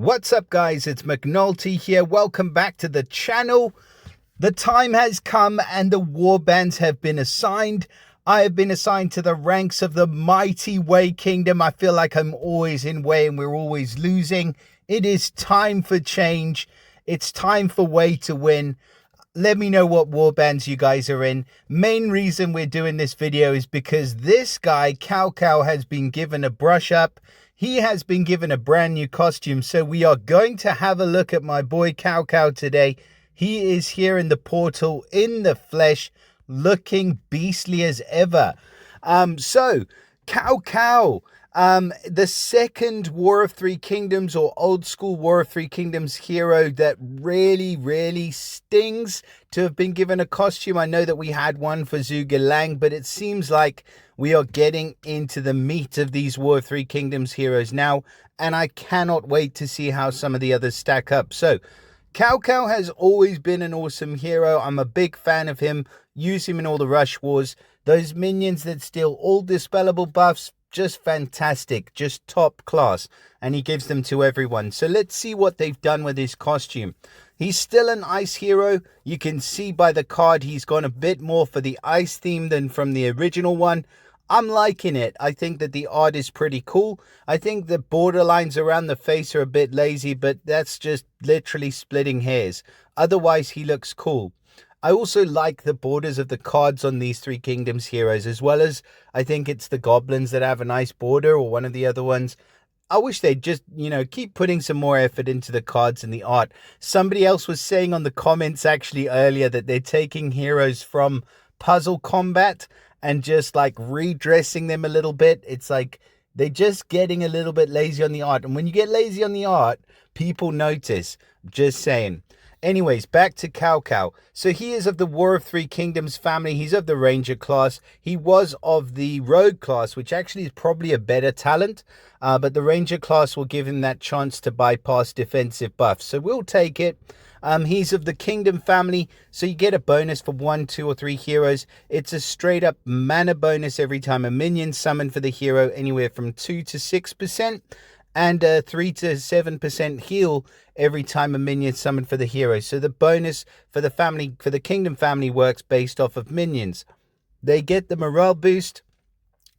What's up, guys? It's McNulty here. Welcome back to the channel. The time has come and the warbands have been assigned. I have been assigned to the ranks of the mighty Wei Kingdom. I feel like I'm always in Wei and we're always losing. It is time for change. It's time for Wei to win. Let me know what warbands you guys are in. Main reason we're doing this video is because this guy, Cao Cao, has been given a brush up. He has been given a brand new costume. So we are going to have a look at my boy Cao Cao today. He is here in the portal in the flesh, looking beastly as ever. So Cao Cao, the second War of Three Kingdoms or old school War of Three Kingdoms hero that really stings to have been given a costume. I know that we had one for Zhuge Liang, but it seems like we are getting into the meat of these War of Three Kingdoms heroes now, and I cannot wait to see how some of the others stack up. So Cao Cao has always been an awesome hero. I'm a big fan of him. Use him in all the rush wars. Those minions that steal all dispellable buffs, just fantastic, just top class, and he gives them to everyone. So let's see what they've done with his costume. He's still an ice hero. You can see by the card he's gone a bit more for the ice theme than from the original one. I'm liking it. I think that the art is pretty cool. I think the borderlines around the face are a bit lazy, but that's just literally splitting hairs. Otherwise, he looks cool. I also like the borders of the cards on these Three Kingdoms heroes, as well as I think it's the goblins that have a nice border, or one of the other ones. I wish they'd just, keep putting some more effort into the cards and the art. Somebody else was saying on the comments actually earlier that they're taking heroes from Puzzle Combat and just like redressing them a little bit. It's like they're just getting a little bit lazy on the art. And when you get lazy on the art, people notice. Just saying. Anyways, back to Cao Cao. So he is of the War of Three Kingdoms family. He's of the Ranger class. He was of the Rogue class, which actually is probably a better talent. But the Ranger class will give him that chance to bypass defensive buffs. So we'll take it. He's of the Kingdom family, so you get a bonus for 1, 2, or 3 heroes. It's a straight up mana bonus every time a minion summoned for the hero, anywhere from 2 to 6%, and 3 to 7% heal every time a minion summoned for the hero. So the bonus for the family, for the Kingdom family, works based off of minions. They get the morale boost.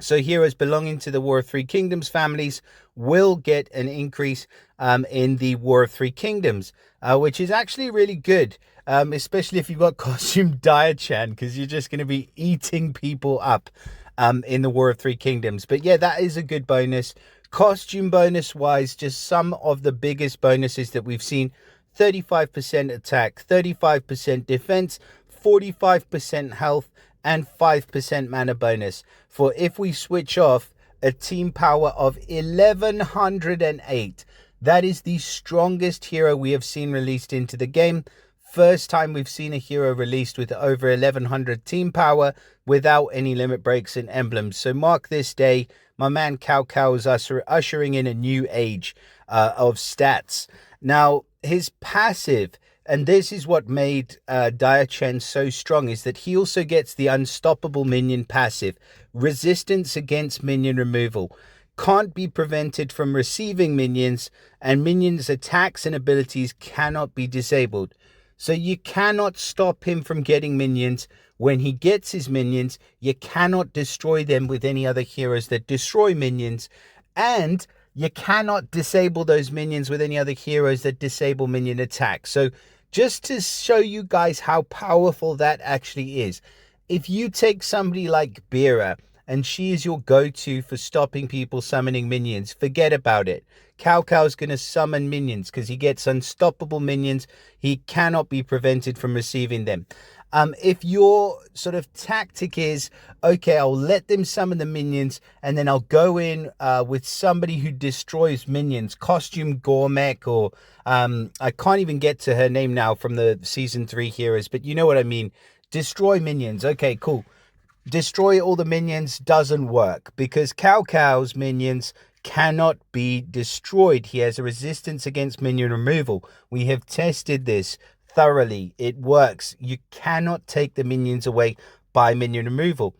So heroes belonging to the War of Three Kingdoms families will get an increase in the War of Three Kingdoms, which is actually really good, especially if you've got costume Dia-chan, because you're just going to be eating people up in the War of Three Kingdoms. But yeah, that is a good bonus. Costume bonus wise, just some of the biggest bonuses that we've seen: 35% attack, 35% defense, 45% health, and 5% mana bonus. For if we switch off, a team power of 1108. That is the strongest hero we have seen released into the game. First time we've seen a hero released with over 1100 team power without any limit breaks and emblems. So mark this day. My man Cao Cao is ushering in a new age of stats. Now, his passive, and this is what made Dia-chan so strong, is that he also gets the unstoppable minion passive. Resistance against minion removal. Can't be prevented from receiving minions, and minions' attacks and abilities cannot be disabled. So you cannot stop him from getting minions. When he gets his minions, you cannot destroy them with any other heroes that destroy minions. And you cannot disable those minions with any other heroes that disable minion attacks. So just to show you guys how powerful that actually is, if you take somebody like Bira, and she is your go-to for stopping people summoning minions, forget about it. Cao Cao's going to summon minions because he gets unstoppable minions. He cannot be prevented from receiving them. If your sort of tactic is, okay, I'll let them summon the minions, and then I'll go in with somebody who destroys minions, Costume Gourmet, or I can't even get to her name now from the Season 3 heroes, but you know what I mean. Destroy minions. Okay, cool. Destroy all the minions doesn't work because Cao Cao's minions cannot be destroyed. He has a resistance against minion removal. We have tested this thoroughly. It works. You cannot take the minions away by minion removal.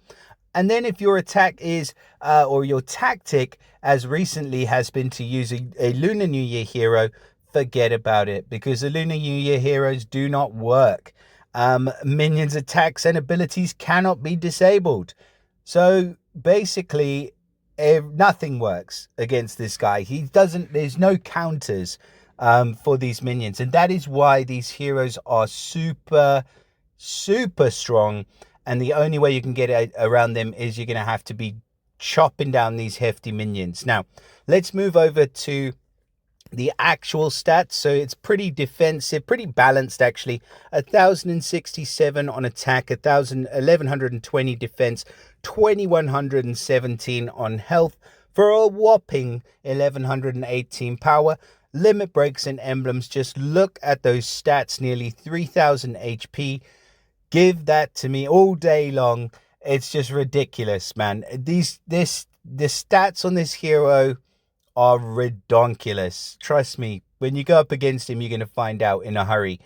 And then if your attack is, or your tactic, as recently has been to use a Lunar New Year hero, forget about it, because the Lunar New Year heroes do not work. Minions' attacks and abilities cannot be disabled. So basically, nothing works against this guy. There's no counters for these minions. And that is why these heroes are super, super strong. And the only way you can get around them is you're going to have to be chopping down these hefty minions. Now, let's move over to the actual stats. So it's pretty defensive, pretty balanced actually. 1067 on attack, 1120 defense, 2117 on health, for a whopping 1118 power. Limit breaks and emblems, just look at those stats, nearly 3000 HP. Give that to me all day long. It's just ridiculous, man. The stats on this hero are redonkulous. Trust me, when you go up against him, you're going to find out in a hurry.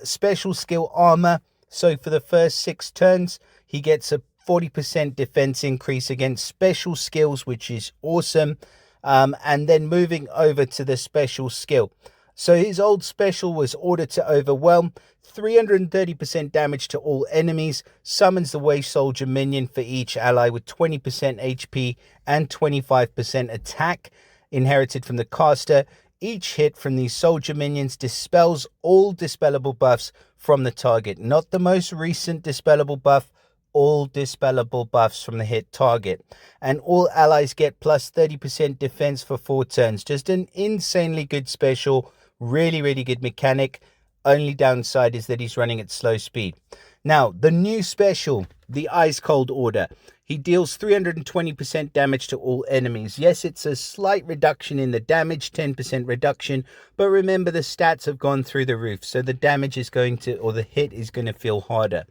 Special skill armor. So for the first 6 turns, he gets a 40% defense increase against special skills, which is awesome. And then moving over to the special skill. So his old special was Order to Overwhelm, 330% damage to all enemies, summons the Way Soldier minion for each ally with 20% HP and 25% attack, inherited from the caster. Each hit from these soldier minions dispels all dispellable buffs from the target. Not the most recent dispellable buff, all dispellable buffs from the hit target. And all allies get plus 30% defense for 4 turns. Just an insanely good special. Really, really good mechanic. Only downside is that he's running at slow speed. Now, the new special, the Ice Cold Order. He deals 320% damage to all enemies. Yes, it's a slight reduction in the damage, 10% reduction. But remember, the stats have gone through the roof. So the damage is going to, or the hit is going to feel harder.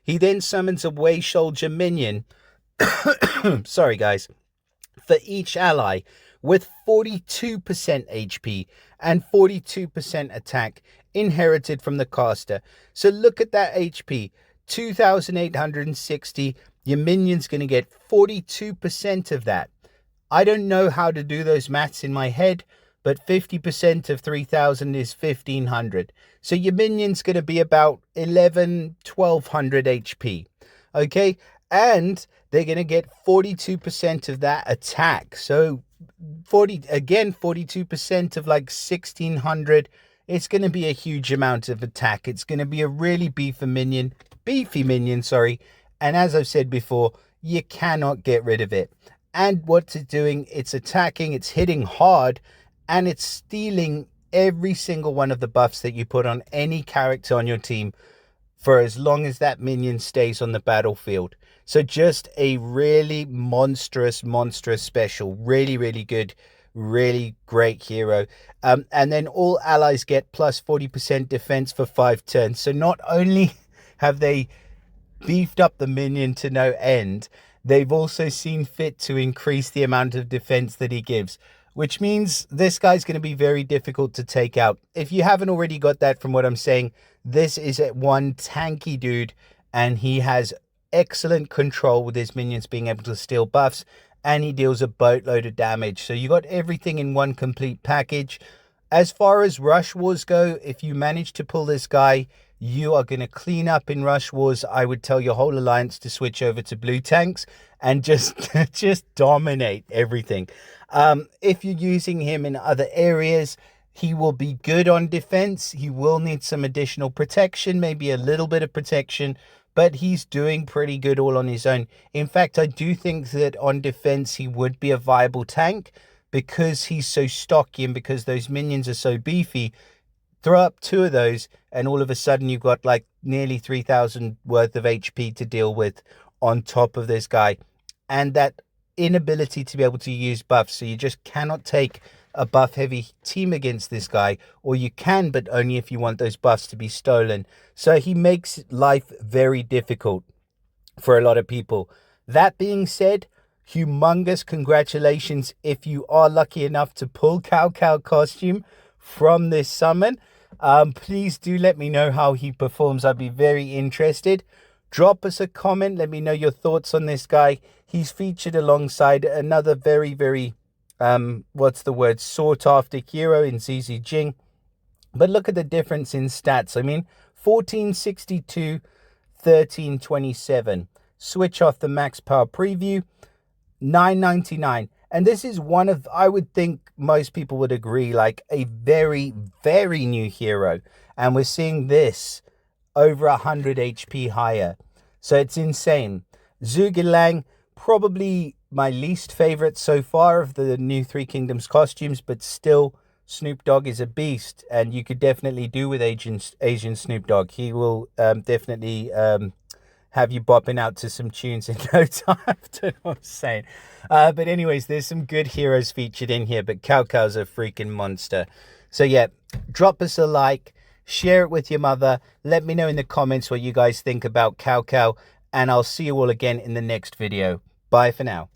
He then summons a Way Soldier minion. Sorry, guys. For each ally with 42% HP and 42% attack, inherited from the caster. So look at that HP, 2860. Your minion's going to get 42% of that. I don't know how to do those maths in my head, but 50% of 3000 is 1500. So your minion's going to be about 1200 HP. Okay, and they're going to get 42% of that attack. So 42% of like 1600. It's going to be a huge amount of attack. It's going to be a really beefy minion, and as I've said before, you cannot get rid of it. And what's it doing? It's attacking, it's hitting hard, and it's stealing every single one of the buffs that you put on any character on your team for as long as that minion stays on the battlefield. So just a really monstrous special. Really, really good. Really great hero. And then all allies get plus 40% defense for 5 turns. So not only have they beefed up the minion to no end, they've also seen fit to increase the amount of defense that he gives, which means this guy's going to be very difficult to take out. If you haven't already got that from what I'm saying, this is one tanky dude, and he has excellent control with his minions being able to steal buffs, and he deals a boatload of damage. So you got everything in one complete package. As far as Rush Wars go, if you manage to pull this guy, you are going to clean up in Rush Wars. I would tell your whole alliance to switch over to blue tanks and just dominate everything. If you're using him in other areas, he will be good on defense. He will need some additional protection, maybe a little bit of protection, but he's doing pretty good all on his own. In fact, I do think that on defense, he would be a viable tank because he's so stocky and because those minions are so beefy. Throw up 2 of those and all of a sudden you've got like nearly 3000 worth of HP to deal with on top of this guy. And that inability to be able to use buffs. So you just cannot take a buff heavy team against this guy, or you can, but only if you want those buffs to be stolen. So he makes life very difficult for a lot of people. That being said, humongous congratulations if you are lucky enough to pull Cao Cao costume from this summon. Please do let me know how he performs. I'd be very interested. Drop us a comment. Let me know your thoughts on this guy. He's featured alongside another very, very what's the word, sought after hero in ZZ Jing. But look at the difference in stats. I mean, 1462, 1327. Switch off the max power preview, 999. And this is one of, I would think most people would agree, like a very, very new hero. And we're seeing this over 100 HP higher. So it's insane. Zhuge probably my least favorite so far of the new Three Kingdoms costumes, but still Snoop Dogg is a beast, and you could definitely do with Asian Snoop Dogg. He will definitely have you bopping out to some tunes in no time. I don't know what I'm saying. But anyways, there's some good heroes featured in here, but Cao Cao's a freaking monster. So yeah, drop us a like, share it with your mother. Let me know in the comments what you guys think about Cao Cao, and I'll see you all again in the next video. Bye for now.